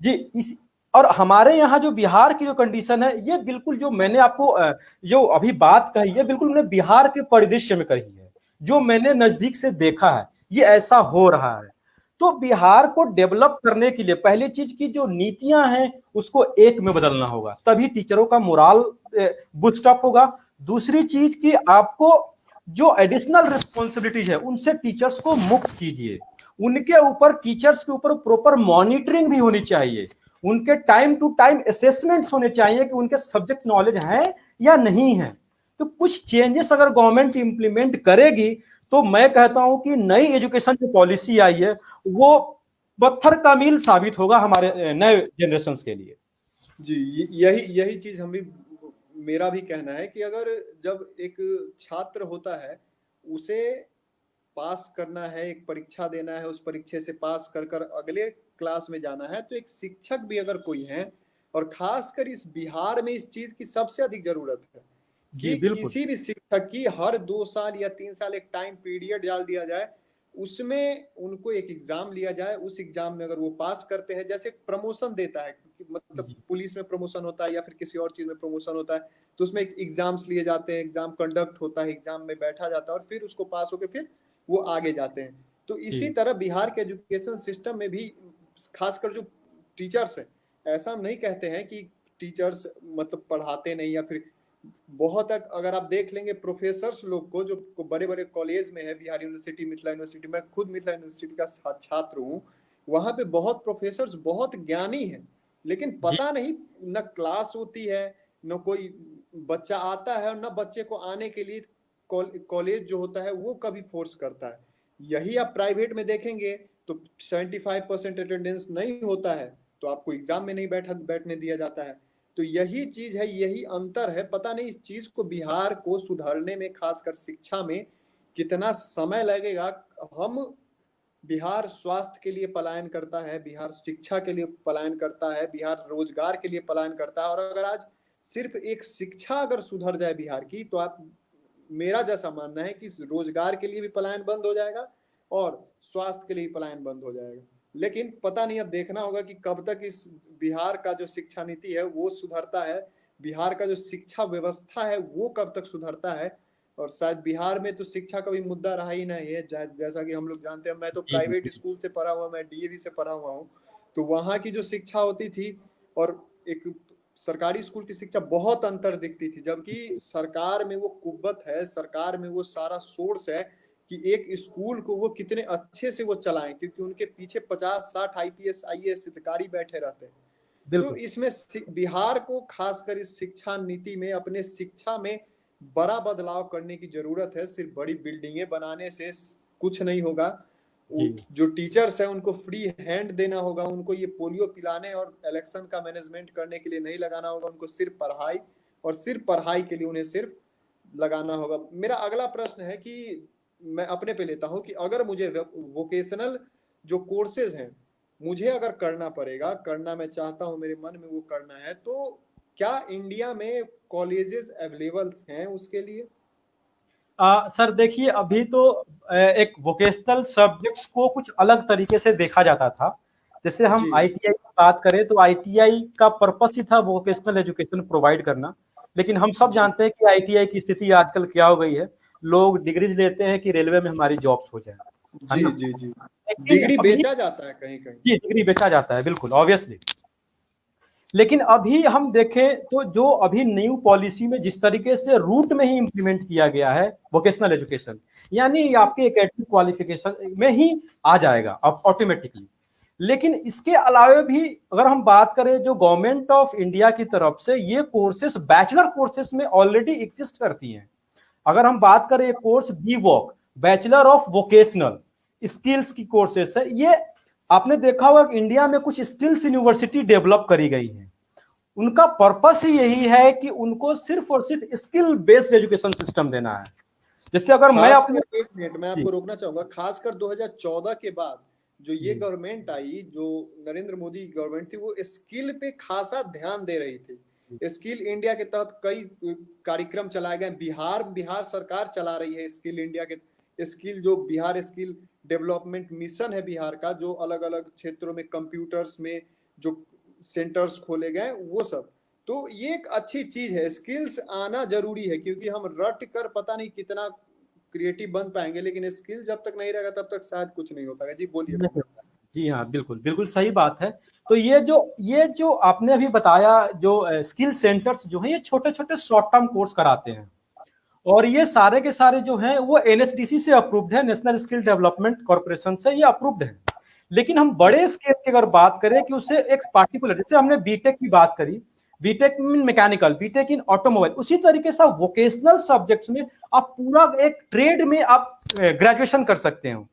जी। और हमारे यहाँ जो बिहार की जो कंडीशन है, ये बिल्कुल जो मैंने आपको जो अभी बात कही है, बिल्कुल मैंने बिहार के परिदृश्य में कही है, जो मैंने नजदीक से देखा है, ये ऐसा हो रहा है। तो बिहार को डेवलप करने के लिए पहली चीज की जो नीतियां हैं उसको एक में बदलना होगा, तभी टीचरों का मोराल बूस्टअप होगा। दूसरी चीज की आपको जो एडिशनल रिस्पॉन्सिबिलिटीज है उनसे टीचर्स को मुक्त कीजिए, उनके ऊपर, टीचर्स के ऊपर प्रॉपर मॉनिटरिंग भी होनी चाहिए, उनके टाइम टू टाइम असेसमेंट्स होने चाहिए कि उनके सब्जेक्ट नॉलेज है या नहीं है। तो कुछ चेंजेस अगर गवर्नमेंट इंप्लीमेंट करेगी तो मैं कहता हूं कि नई एजुकेशन जो पॉलिसी आई है वो पत्थर का मील साबित होगा हमारे नए जनरेशन के लिए। जी, यही चीज हम भी, मेरा भी कहना है कि अगर जब एक छात्र होता है, उसे पास करना है, एक परीक्षा देना है, उस परीक्षा से पास कर कर अगले क्लास में जाना है, तो एक शिक्षक भी अगर कोई है, और खासकर इस बिहार में इस चीज की सबसे अधिक जरूरत है कि किसी भी शिक्षक की हर 2 साल या 3 साल एक टाइम पीरियड डाल दिया जाए, उसमें उनको एक एग्जाम लिया जाए, उस एग्जाम में अगर वो पास करते हैं, जैसे प्रमोशन देता है, मतलब पुलिस में प्रमोशन होता है या फिर किसी और चीज में प्रमोशन होता है, तो उसमें एग्जाम्स लिए जाते हैं, एग्जाम कंडक्ट होता है, एग्जाम में बैठा जाता है और फिर उसको पास होकर फिर वो आगे जाते हैं। तो इसी तरह बिहार के एजुकेशन सिस्टम में भी खासकर जो टीचर्स हैं, ऐसा हम नहीं कहते हैं कि टीचर्स मतलब पढ़ाते नहीं, या फिर बहुत तक अगर आप देख लेंगे प्रोफेसर्स लोग को, जो बड़े बड़े कॉलेज में है, बिहार यूनिवर्सिटी, मिथिला यूनिवर्सिटी, मैं खुद मिथिला यूनिवर्सिटी का छात्र हूँ, वहां पे बहुत प्रोफेसर्स बहुत ज्ञानी हैं, लेकिन पता नहीं न क्लास होती है, न कोई बच्चा आता है, और न बच्चे को आने के लिए कॉलेज जो होता है वो कभी फोर्स करता है। यही आप प्राइवेट में देखेंगे तो 75% अटेंडेंस नहीं होता है तो आपको एग्जाम में नहीं बैठने दिया जाता है। तो यही चीज है, यही अंतर है। पता नहीं इस चीज को, बिहार को सुधारने में, खासकर शिक्षा में कितना समय लगेगा। हम, बिहार स्वास्थ्य के लिए पलायन करता है, बिहार शिक्षा के लिए पलायन करता है, बिहार रोजगार के लिए पलायन करता है, और अगर आज सिर्फ एक शिक्षा अगर सुधर जाए बिहार की, तो आप, मेरा जैसा मानना है कि रोजगार के लिए भी पलायन बंद हो जाएगा और स्वास्थ्य के लिए पलायन बंद हो जाएगा। लेकिन पता नहीं, अब देखना होगा कि कब तक इस बिहार का जो शिक्षा नीति है वो सुधरता है, बिहार का जो शिक्षा व्यवस्था है वो कब तक सुधरता है। और शायद बिहार में तो शिक्षा का भी मुद्दा रहा ही नहीं है, जैसा कि हम लोग जानते हैं। मैं तो प्राइवेट स्कूल से पढ़ा हुआ, मैं डीएवी से पढ़ा हुआ हूँ, तो वहाँ की जो शिक्षा होती थी और एक सरकारी स्कूल की शिक्षा, बहुत अंतर दिखती थी। जबकि सरकार में वो कुव्वत है, सरकार में वो सारा सोर्स है कि एक स्कूल को वो कितने अच्छे से वो चलाएं, क्योंकि उनके पीछे 50-60 आईपीएस आईएएस अधिकारी बैठे रहते हैं। तो इसमें बिहार को खासकर इस शिक्षा नीति में, अपने शिक्षा में बड़ा बदलाव करने की जरूरत है। सिर्फ बड़ी बिल्डिंगें बनाने से कुछ नहीं होगा। जो टीचर्स हैं उनको फ्री हैंड देना होगा, उनको ये पोलियो पिलाने और इलेक्शन का मैनेजमेंट करने के लिए नहीं लगाना होगा, उनको सिर्फ पढ़ाई, और सिर्फ पढ़ाई के लिए उन्हें सिर्फ लगाना होगा। मेरा अगला प्रश्न है कि मैं अपने पे लेता हूं कि अगर मुझे वोकेशनल जो कोर्सेज हैं, मुझे अगर करना पड़ेगा, करना मैं चाहता हूं, मेरे मन में वो करना है, तो क्या इंडिया में कॉलेजेस अवेलेबल हैं उसके लिए? सर देखिए, अभी तो एक वोकेशनल सब्जेक्ट्स को कुछ अलग तरीके से देखा जाता था। जैसे हम आईटीआई की बात करें तो आईटीआई का पर्पस ही था वोकेशनल एजुकेशन प्रोवाइड करना, लेकिन हम सब जानते हैं कि आईटीआई की स्थिति आजकल क्या हो गई है। लोग डिग्रीज लेते हैं कि रेलवे में हमारी जॉब्स हो जाए। जी जी जी, डिग्री बेचा जाता है कहीं कहीं। जी, डिग्री बेचा जाता है, बिल्कुल ऑब्वियसली। लेकिन अभी हम देखें तो जो अभी न्यू पॉलिसी में जिस तरीके से रूट में ही इंप्लीमेंट किया गया है वोकेशनल एजुकेशन, यानी आपके एकेडमिक क्वालिफिकेशन में ही आ जाएगा ऑटोमेटिकली। लेकिन इसके अलावा भी अगर हम बात करें, जो गवर्नमेंट ऑफ इंडिया की तरफ से ये कोर्सेस बैचलर कोर्सेस में ऑलरेडी एग्जिस्ट करती हैं। अगर हम बात करें course BVOC, bachelor of vocational skills की कोर्सेस है, ये आपने देखा होगा कि इंडिया में कुछ स्किल्स यूनिवर्सिटी डेवलप करी गई है। उनका पर्पस ही यही है कि उनको सिर्फ और सिर्फ स्किल बेस्ड एजुकेशन सिस्टम देना है। जैसे अगर मैं अपने, खासकर एक मिनट मैं आपको रोकना चाहूंगा, खासकर 2014 के बाद जो ये गवर्नमेंट आई, जो नरेंद्र मोदी गवर्नमेंट थी, वो स्किल पे खासा ध्यान दे रही थी। स्किल इंडिया के तहत कई कार्यक्रम चलाए गए। बिहार सरकार चला रही है स्किल इंडिया के, स्किल जो बिहार स्किल डेवलपमेंट मिशन है बिहार का, जो अलग अलग क्षेत्रों में कंप्यूटर्स में जो सेंटर्स खोले गए वो सब। तो ये एक अच्छी चीज है, स्किल्स आना जरूरी है, क्योंकि हम रट कर पता नहीं कितना क्रिएटिव बन पाएंगे, लेकिन स्किल जब तक नहीं रहेगा तब तक शायद कुछ नहीं हो पाएगा। जी बोलिए। जी हाँ, बिल्कुल बिल्कुल सही बात है। तो ये जो आपने अभी बताया, जो स्किल सेंटर्स जो है, ये छोटे छोटे शॉर्ट टर्म कोर्स कराते हैं, और ये सारे के सारे जो हैं वो NSDC से अप्रूव्ड है, नेशनल स्किल डेवलपमेंट कॉर्पोरेशन से ये अप्रूव्ड है। लेकिन हम बड़े स्केल की अगर बात करें कि उसे एक पार्टिकुलर, जैसे हमने बीटेक की बात करी, BTech in mechanical, BTech in automobile, उसी तरीके से वोकेशनल सब्जेक्ट्स में आप पूरा एक ट्रेड में आप ग्रेजुएशन कर सकते हो।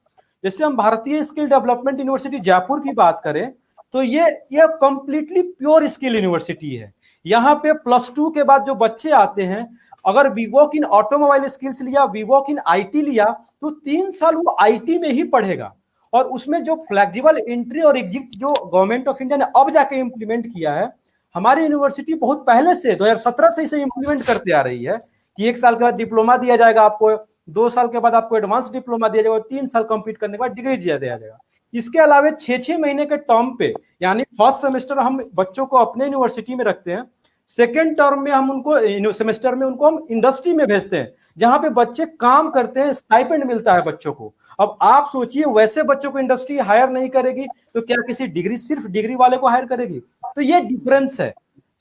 जैसे हम भारतीय स्किल डेवलपमेंट यूनिवर्सिटी जयपुर की बात करें तो ये कंप्लीटली प्योर स्किल यूनिवर्सिटी है। यहाँ पे +2 के बाद जो बच्चे आते हैं, अगर BVOC इन ऑटोमोबाइल स्किल्स लिया, BVOC इन IT लिया, तो 3 साल वो IT में ही पढ़ेगा। और उसमें जो फ्लेक्सिबल एंट्री और एग्जिट जो गवर्नमेंट ऑफ इंडिया ने अब जाके इंप्लीमेंट किया है, हमारी यूनिवर्सिटी बहुत पहले से 2017 से इसे इंप्लीमेंट करते आ रही है कि 1 साल के बाद डिप्लोमा दिया जाएगा आपको, 2 साल के बाद आपको एडवांस डिप्लोमा दिया जाएगा, 3 साल कंप्लीट करने के बाद डिग्री दिया जाएगा। इसके अलावा 6-6 महीने के टर्म पे, यानी फर्स्ट सेमेस्टर हम बच्चों को अपने यूनिवर्सिटी में रखते हैं, सेकेंड टर्म में हम उनको सेमेस्टर में उनको हम इंडस्ट्री में भेजते हैं, जहां पे बच्चे काम करते हैं, स्टाइपेंड मिलता है बच्चों को। अब आप सोचिए, वैसे बच्चों को इंडस्ट्री हायर नहीं करेगी तो क्या किसी सिर्फ डिग्री वाले को हायर करेगी? तो ये डिफरेंस है।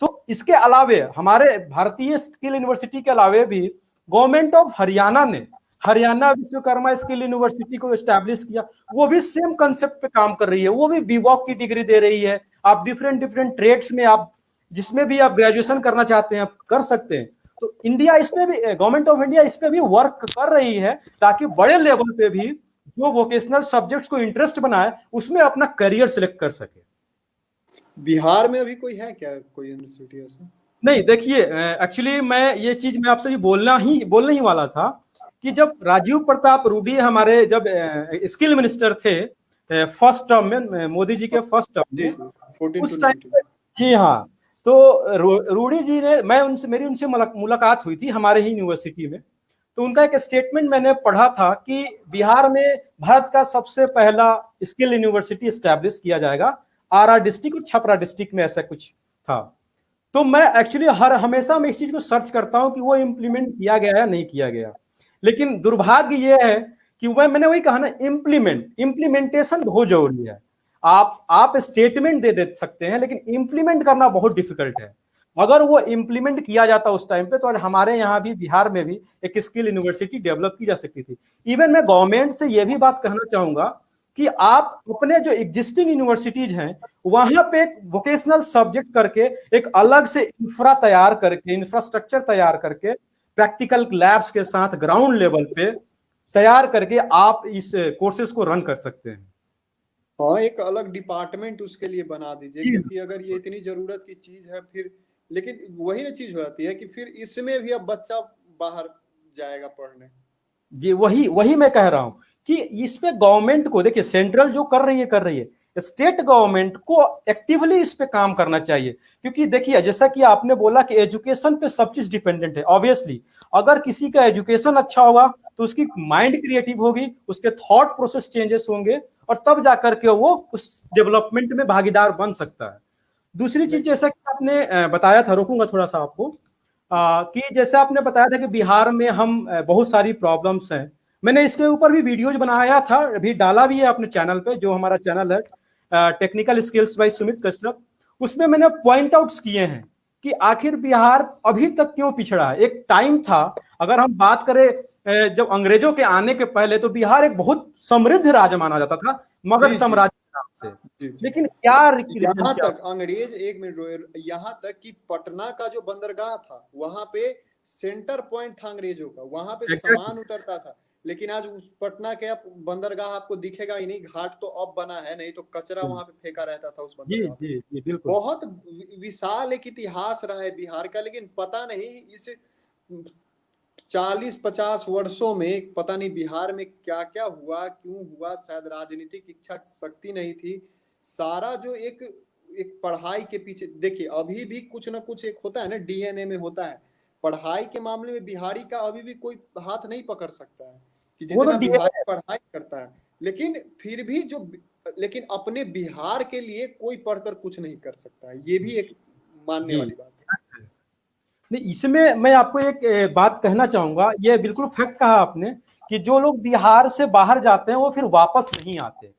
तो इसके अलावे हमारे भारतीय स्किल यूनिवर्सिटी के अलावे भी गवर्नमेंट ऑफ हरियाणा ने हरियाणा विश्वकर्मा स्किल यूनिवर्सिटी को एस्टैब्लिश किया, वो भी सेम कंसेप्ट पे काम कर रही है, वो भी BVOC की डिग्री दे रही है। आप डिफरेंट ट्रेड्स में आप जिसमें भी आप ग्रेजुएशन करना चाहते हैं आप कर सकते हैं। तो इंडिया इसमें भी, गवर्नमेंट ऑफ इंडिया इस पे भी वर्क कर रही है, ताकि बड़े लेवल पे भी जो वोकेशनल सब्जेक्ट्स को इंटरेस्ट बनाए उसमें अपना करियर सिलेक्ट कर सके। बिहार में अभी कोई है क्या, कोई यूनिवर्सिटी ऐसा? नहीं, देखिए, एक्चुअली ये चीज मैं आपसे भी बोलने ही वाला था कि जब राजीव प्रताप रूडी हमारे जब स्किल मिनिस्टर थे फर्स्ट टर्म में, मोदी जी के फर्स्ट टर्म में, उस टाइम, जी हाँ, तो रूडी जी ने, मेरी उनसे मुलाकात हुई थी हमारे ही यूनिवर्सिटी में। तो उनका एक स्टेटमेंट मैंने पढ़ा था कि बिहार में भारत का सबसे पहला स्किल यूनिवर्सिटी एस्टैब्लिश किया जाएगा, आरा डिस्ट्रिक्ट और छपरा डिस्ट्रिक्ट में, ऐसा कुछ था। तो मैं एक्चुअली हमेशा मैं इस चीज को सर्च करता हूं कि वो इम्प्लीमेंट किया गया या नहीं किया गया। लेकिन दुर्भाग्य ये है कि मैंने वही कहा ना, इम्प्लीमेंटेशन बहुत जरूरी है। आप स्टेटमेंट दे सकते हैं, लेकिन इम्प्लीमेंट करना बहुत डिफिकल्ट है। अगर वो इम्प्लीमेंट किया जाता उस टाइम पे, तो हमारे यहाँ भी, बिहार में भी एक स्किल यूनिवर्सिटी डेवलप की जा सकती थी। इवन मैं गवर्नमेंट से ये भी बात कहना चाहूंगा कि आप अपने जो एग्जिस्टिंग यूनिवर्सिटीज हैं वहां पे एक वोकेशनल सब्जेक्ट करके, एक अलग से इंफ्रास्ट्रक्चर तैयार करके, प्रैक्टिकल लैब्स के साथ ग्राउंड लेवल पे तैयार करके आप इस कोर्सेज को रन कर सकते हैं। हाँ, एक अलग डिपार्टमेंट उसके लिए बना दीजिए, क्योंकि अगर ये इतनी जरूरत की चीज है फिर, लेकिन वही ना चीज हो जाती है कि फिर इसमें भी अब बच्चा बाहर जाएगा पढ़ने। जी, वही मैं कह रहा हूं कि इस पे गवर्नमेंट को, देखिए, सेंट्रल जो कर रही है, स्टेट गवर्नमेंट को एक्टिवली इस पे काम करना चाहिए। क्योंकि देखिए, जैसा कि आपने बोला कि एजुकेशन पे सब चीज डिपेंडेंट है। ऑब्वियसली अगर किसी का एजुकेशन अच्छा होगा तो उसकी माइंड क्रिएटिव होगी, उसके थॉट प्रोसेस चेंजेस होंगे, और तब जाकर के वो उस डेवलपमेंट में भागीदार बन सकता है। दूसरी चीज, जैसा कि आपने बताया था, रोकूंगा थोड़ा सा आपको, कि जैसे आपने बताया था कि बिहार में हम बहुत सारी प्रॉब्लम्स हैं। मैंने इसके ऊपर भी वीडियोज बनाया था, अभी डाला भी है अपने चैनल पे, जो हमारा चैनल है technical skills by Sumit Kashyap. उसमें मैंने पॉइंट आउट्स किए हैं कि आखिर बिहार अभी तक क्यों पिछड़ा है। एक टाइम था, अगर हम बात करें जब अंग्रेजों के आने के पहले, तो बिहार एक बहुत समृद्ध राज्य माना जाता था, मगध साम्राज्य के नाम से। लेकिन क्या यहाँ तक अंग्रेज, एक मिनट, यहाँ तक कि पटना का जो बंदरगाह था, वहां पे सेंटर पॉइंट था अंग्रेजों का, वहां पे एग्जैक्टली। सामान उतरता था। लेकिन आज उस पटना के आप बंदरगाह आपको दिखेगा ही नहीं, घाट तो अब बना है, नहीं तो कचरा वहां पे फेंका रहता था उस जी बंदरगाह पे। जी जी बिल्कुल। बहुत विशाल एक इतिहास रहा है बिहार का, लेकिन पता नहीं इस 40-50 वर्षों में पता नहीं बिहार में क्या क्या हुआ, क्यों हुआ। शायद राजनीतिक इच्छा शक्ति नहीं थी। सारा जो एक एक पढ़ाई के पीछे देखिए, अभी भी कुछ ना कुछ एक होता है ना, डीएनए में होता है। पढ़ाई के मामले में बिहारी का अभी भी कोई हाथ नहीं पकड़ सकता है कि वो तो जितना बिहारी पढ़ाई करता है। लेकिन फिर भी लेकिन अपने बिहार के लिए कोई पढ़कर कुछ नहीं कर सकता है, ये भी एक मानने जी वाली बात है। नहीं, इसमें मैं आपको एक बात कहना चाहूंगा, ये बिल्कुल फैक्ट कहा आपने कि जो लोग बिहार से बाहर जाते हैं वो फिर वापस नहीं आते।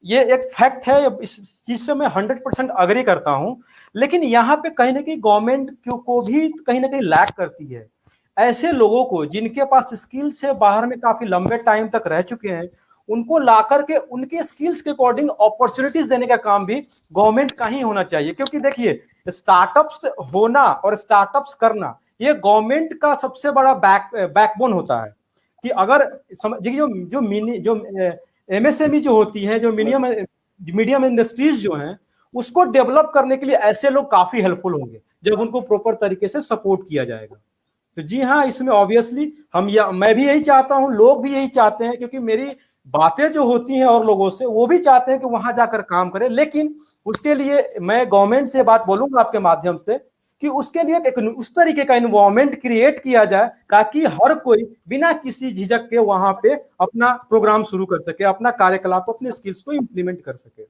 ये एक फैक्ट है, इस चीज से मैं 100% अग्री करता हूं। लेकिन यहाँ पे कहीं ना कहीं गवर्नमेंट को भी कहीं ना कहीं लैक करती है। ऐसे लोगों को जिनके पास स्किल्स है, बाहर में काफी लंबे टाइम तक रह चुके हैं, उनको ला करके उनके स्किल्स के अकॉर्डिंग अपॉर्चुनिटीज देने का काम भी गवर्नमेंट का ही होना चाहिए। क्योंकि देखिए, स्टार्टअप्स होना और स्टार्टअप्स करना ये गवर्नमेंट का सबसे बड़ा बैकबोन होता है। कि अगर देखिए, जो एमएसएमई जो होती है, जो मीडियम इंडस्ट्रीज जो हैं, उसको डेवलप करने के लिए ऐसे लोग काफी हेल्पफुल होंगे जब उनको प्रॉपर तरीके से सपोर्ट किया जाएगा। तो जी हाँ, इसमें ऑब्वियसली मैं भी यही चाहता हूं, लोग भी यही चाहते हैं, क्योंकि मेरी बातें जो होती हैं और लोगों से, वो भी चाहते हैं कि वहां जाकर काम करें। लेकिन उसके लिए मैं गवर्नमेंट से बात बोलूंगा आपके माध्यम से कि उसके लिए एक उस तरीके का इन्वायरमेंट क्रिएट किया जाए ताकि हर कोई बिना किसी झिझक के वहां पे अपना प्रोग्राम शुरू कर सके, अपना कार्यकलाप, अपने स्किल्स को इंप्लीमेंट कर सके।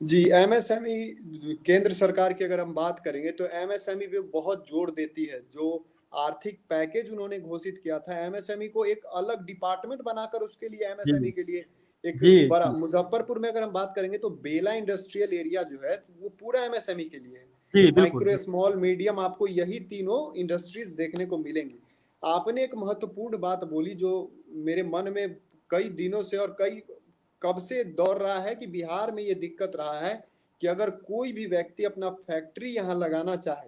जी, एमएसएमई केंद्र सरकार की अगर हम बात करेंगे तो एमएसएमई पे बहुत जोर देती है। जो आर्थिक पैकेज उन्होंने घोषित किया था एमएसएमई को, एक अलग डिपार्टमेंट बनाकर उसके लिए, जी एमएसएमई के लिए एक जी बड़ा, जी मुजफ्फरपुर में अगर हम बात करेंगे तो बेला इंडस्ट्रियल एरिया जो है वो पूरा एमएसएमई के लिए है। जी बिल्कुल। माइक्रो, स्मॉल, मीडियम, आपको यही तीनों इंडस्ट्रीज देखने को मिलेंगी। आपने एक महत्वपूर्ण बात बोली जो मेरे मन में कई दिनों से और कई कब से दौड़ रहा है कि बिहार में ये दिक्कत रहा है कि अगर कोई भी व्यक्ति अपना फैक्ट्री यहाँ लगाना चाहे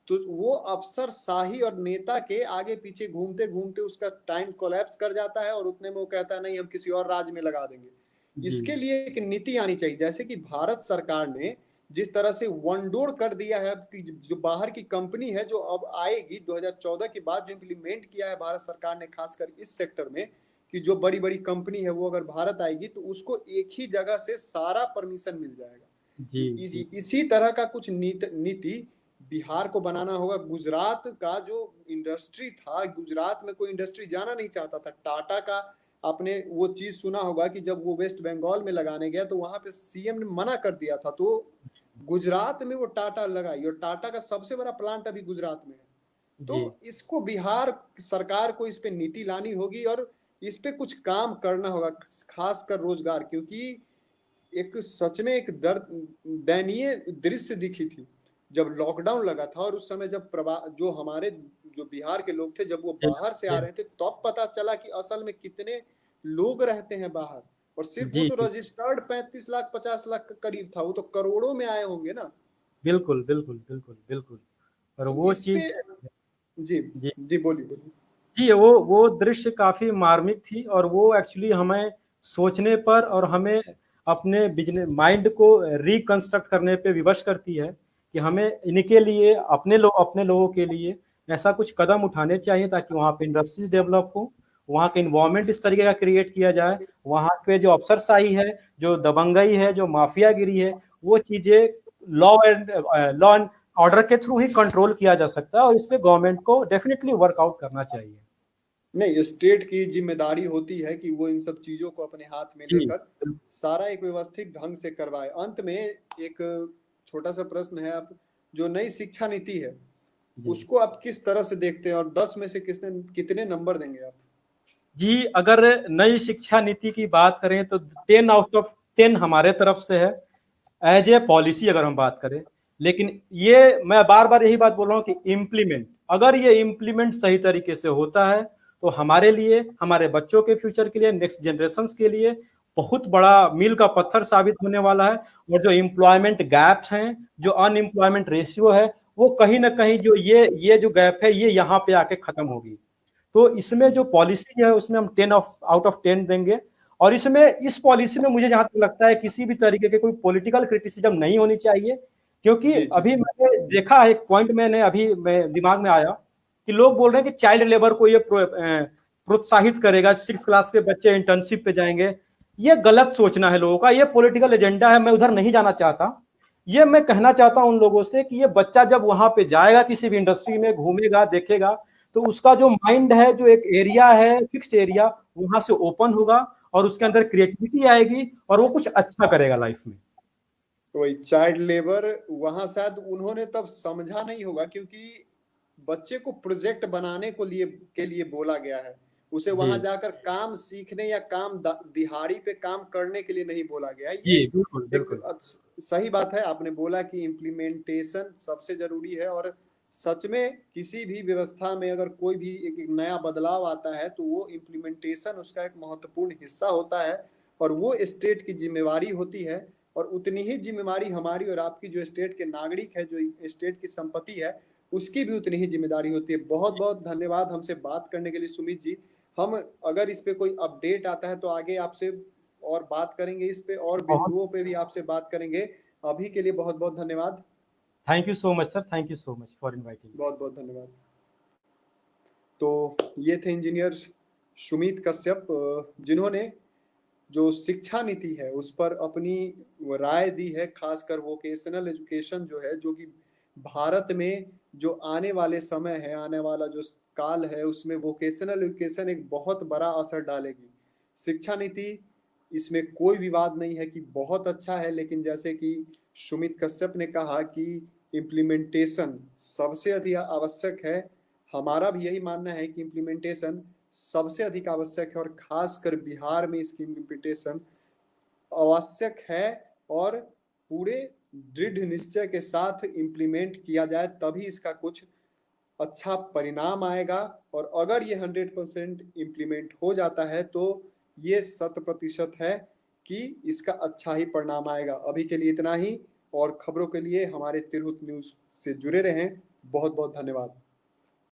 तो वो अफसर शाही और नेता के आगे पीछे घूमते घूमते उसका टाइम कोलैप्स कर जाता है और उतने में वो कहता है नहीं हम किसी और राज्य में लगा देंगे। जी इसके लिए एक नीति आनी चाहिए, जैसे कि भारत सरकार ने जिस तरह से वन डोर कर दिया है कि जो बाहर की कंपनी है जो अब आएगी 2014 के बाद, जो इम्प्लीमेंट किया है भारत सरकार ने खासकर इस सेक्टर में, कि जो बड़ी बड़ी कंपनी है वो अगर भारत आएगी तो उसको एक ही जगह से सारा परमिशन मिल जाएगा। जी जी इसी तरह का कुछ नीति बिहार को बनाना होगा। गुजरात का जो इंडस्ट्री था, गुजरात में कोई इंडस्ट्री जाना नहीं चाहता था। टाटा का आपने वो चीज सुना होगा कि जब वो वेस्ट बंगाल में लगाने गया तो वहां पे सीएम ने मना कर दिया था, तो गुजरात में वो टाटा लगाई और टाटा का सबसे बड़ा प्लांट अभी गुजरात में है। तो जी इसको बिहार सरकार को इस पे नीति लानी होगी और इस पे कुछ काम करना होगा, खासकर रोजगार। क्योंकि एक सच में एक दयनीय दृश्य दिखी थी जब लॉकडाउन लगा था और उस समय जब जो हमारे जो बिहार के लोग थे जब वो बाहर से आ रहे थे तब पता चला कि असल में कितने लोग रहते हैं बाहर। और सिर्फ वो जी तो रजिस्टर्ड 35 लाख 50 लाख के करीब था, वो तो करोड़ों में आए होंगे ना। बिल्कुल बिल्कुल बिल्कुल बिल्कुल। और तो वो इस चीज, पे जी जी जी बोलिए बोलिए। जी, वो दृश्य काफी मार्मिक थी और वो एक्चुअली हमें सोचने पर और हमें अपने बिजनेस माइंड को रिकंस्ट्रक्ट करने पे विवश करती है कि हमें इनके लिए, अपने लोगों के लिए ऐसा कुछ कदम उठाने चाहिए ताकि वहाँ पे इंडस्ट्रीज डेवलप हो, वहाँ का इन्वायरमेंट इस तरीके का क्रिएट किया जाए, वहाँ पे जो अफसरशाही है, जो दबंगई है, जो माफियागिरी है, वो चीजें लॉ एंड ऑर्डर के थ्रू ही कंट्रोल किया जा सकता है और इस पे गवर्नमेंट को डेफिनेटली वर्कआउट करना चाहिए। नहीं, स्टेट की जिम्मेदारी होती है कि वो इन सब चीजों को अपने हाथ में जी लेकर सारा एक व्यवस्थित ढंग से करवाए। अंत में एक छोटा सा प्रश्न है, आप जो नई शिक्षा नीति है जी उसको आप किस तरह से देखते हैं और 10 में से कितने नंबर देंगे आप? जी, अगर नई शिक्षा नीति की बात करें तो 10 आउट ऑफ 10 हमारे तरफ से है, एज ए पॉलिसी अगर हम बात करें। लेकिन ये मैं बार बार यही बात बोल रहा हूँ कि इम्प्लीमेंट, अगर ये इम्प्लीमेंट सही तरीके से होता है तो हमारे लिए, हमारे बच्चों के फ्यूचर के लिए, नेक्स्ट जनरेशन के लिए बहुत बड़ा मील का पत्थर साबित होने वाला है। और जो एम्प्लॉयमेंट गैप्स हैं, जो अनएम्प्लॉयमेंट रेशियो है, वो कहीं ना कहीं जो ये जो गैप है ये यहाँ पे आके खत्म होगी। तो इसमें जो पॉलिसी है उसमें हम 10 आउट ऑफ 10 देंगे। और इसमें इस पॉलिसी में मुझे जहां तक लगता है किसी भी तरीके के कोई पॉलिटिकल क्रिटिसिज्म नहीं होनी चाहिए, क्योंकि जी जी अभी जी। मैंने देखा है, एक पॉइंट मैंने अभी दिमाग में आया कि लोग बोल रहे हैं कि चाइल्ड लेबर को ये प्रोत्साहित करेगा, 6 क्लास के बच्चे इंटर्नशिप पे जाएंगे। ये गलत सोचना है लोगों का, ये पॉलिटिकल एजेंडा है, मैं उधर नहीं जाना चाहता। ये मैं कहना चाहता हूं उन लोगों से कि ये बच्चा जब वहां पे जाएगा, किसी भी इंडस्ट्री में घूमेगा देखेगा, तो उसका जो माइंड है, जो एक एरिया है फिक्स्ड एरिया, वहां से ओपन होगा और उसके अंदर क्रिएटिविटी आएगी और वो कुछ अच्छा करेगा लाइफ में। वही चाइल्ड लेबर वहां शायद उन्होंने तब समझा नहीं होगा, क्योंकि बच्चे को प्रोजेक्ट बनाने के लिए बोला गया है, उसे जी वहां जाकर काम सीखने या काम दिहाड़ी पे काम करने के लिए नहीं बोला गया है। जी, ये बिल्कुल एक बिल्कुल। सही बात है, आपने बोला कि इम्प्लीमेंटेशन सबसे जरूरी है। और सच में किसी भी व्यवस्था में अगर कोई भी एक नया बदलाव आता है तो वो इम्प्लीमेंटेशन उसका एक महत्वपूर्ण हिस्सा होता है, और वो स्टेट की जिम्मेवारी होती है। और उतनी ही जिम्मेदारी हमारी और आपकी, जो स्टेट के नागरिक है, जो स्टेट की संपत्ति है, उसकी भी उतनी ही जिम्मेदारी होती है। बहुत बहुत धन्यवाद हमसे बात करने के लिए सुमित जी। हम अगर इस पे कोई अपडेट आता है तो आगे आपसे और बात करेंगे, इस पे और बहुत बिंदुओं पे भी आपसे बात करेंगे। अभी के लिए बहुत बहुत धन्यवाद। Thank you so much sir, thank you so much for inviting. बहुत बहुत धन्यवाद। तो ये थे इंजीनियर सुमित कश्यप, जिन्होंने जो शिक्षा नीति है उस पर अपनी राय दी है, खासकर वोकेशनल एजुकेशन जो है, जो कि भारत में जो आने वाले समय है, आने वाला जो काल है, उसमें वोकेशनल एजुकेशन एक बहुत बड़ा असर डालेगी। शिक्षा नीति, इसमें कोई विवाद नहीं है कि बहुत अच्छा है, लेकिन जैसे कि सुमित कश्यप ने कहा कि इम्प्लीमेंटेशन सबसे अधिक आवश्यक है। हमारा भी यही मानना है कि इम्प्लीमेंटेशन सबसे अधिक आवश्यक है, और खासकर बिहार में इसकी इम्प्लीमेंटेशन आवश्यक है। और पूरे दृढ़ निश्चय के साथ इम्प्लीमेंट किया जाए तभी इसका कुछ अच्छा परिणाम आएगा। और अगर ये 100% इम्प्लीमेंट हो जाता है तो ये 100% है कि इसका अच्छा ही परिणाम आएगा। अभी के लिए इतना ही, और खबरों के लिए हमारे तिरहुत न्यूज से जुड़े रहें। बहुत बहुत धन्यवाद।